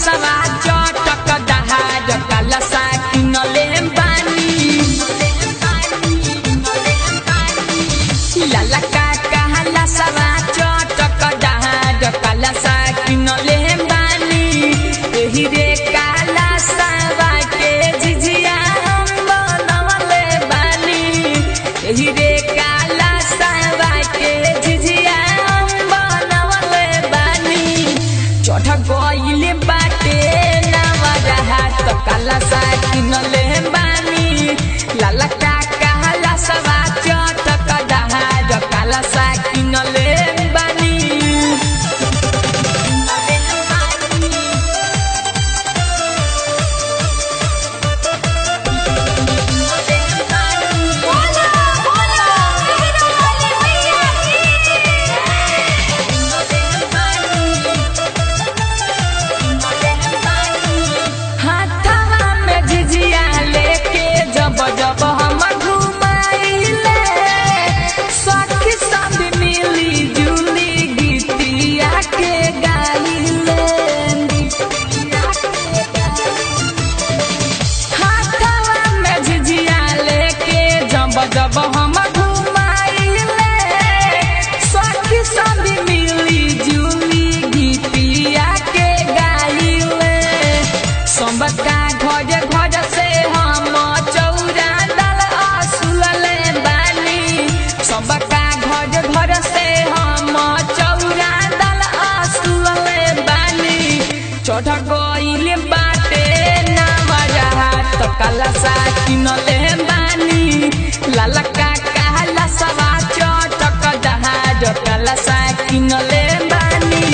सवा चटक दहार कलसा किनले बानी लाला का कहला सवा चटक दहार कलसा किनले बानी एही रे काला सवा के झिझिया हम बनवले बानी एही रे काला सवा के झिझिया हम बनवले बानी चढ़ गइले बाटे नवरहा त काला सा किनले बानी लाला का कहला सवा चटक दहार काला सा किनले बानी जब हम घुमाइले सखी सब मिली जुली गीतिया के गाइले हाथवा में झिझिया लेके जब हम घुमाइले सखी सब मिली जुली गीतिया के गाइले सबका घर घर से हम सबका घर घर से हम चौरा दल असुले बानी चढ़ गइले बाटे नवरहा त कलसा किनले बानी लाला का कहला सवा चटक दहार कलसा किनले बानी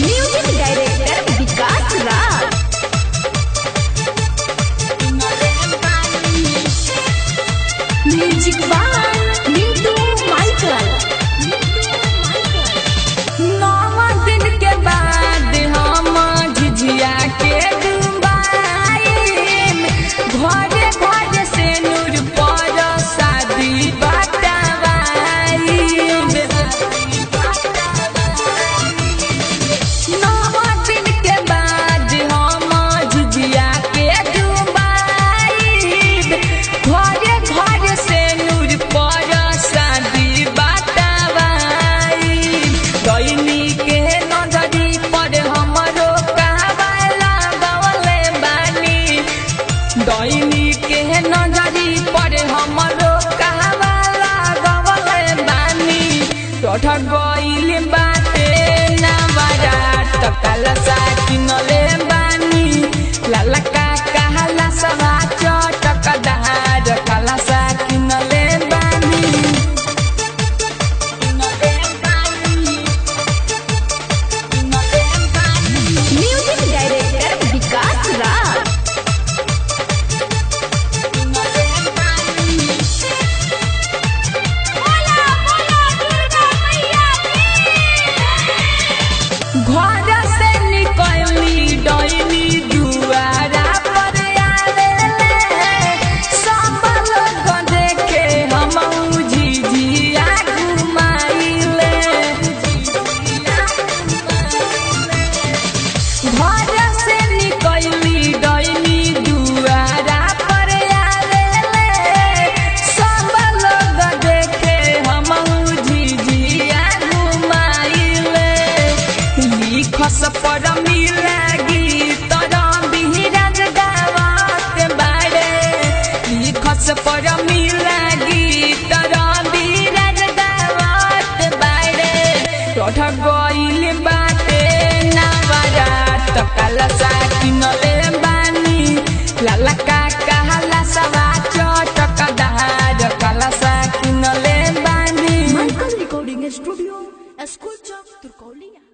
music director Vikas Raj music by Neetu Michael 9 दिन के बाद हम झिझिया के डुबाइम घरे घरे से नूर पर शादी बटवाइम 9 दिन के बाद हम झिझिया के डुबाइम घरे घरे से नूर पर शादी बटवाइम दैनी के नजरी पर हमरो कहवा लगवले बानी दैनी के नजरी पर हमरो कहवा लगवले बानी चढ़ गइले बाटे नवरहा त कलसा किनले बानी लाला का कहला सवा चटक दहार कलसा किनले बानी म्यूजिक डायरेक्टर विकास राज घर से निकली डैनी दुआरा पर आवेले सब लोग देखे हम झिझिया घुमाइले घर से निकली डैनी दुआरा पर आवेले सब लोग देखे हम झिझिया घुमाइले लिखस पर मिलागी तोरा बिहराज गावत बारे लिखस पर मिलागी तोरा बिहराज गावत बारे चढ़ गइले बाटे नवरहा त कलसा किनले बानी लाला का कहला सवा चटक दहार कलसा किनले बानी माइकल रिकॉर्डिंग स्टूडियो स्कूल चौक तुरकौलिया।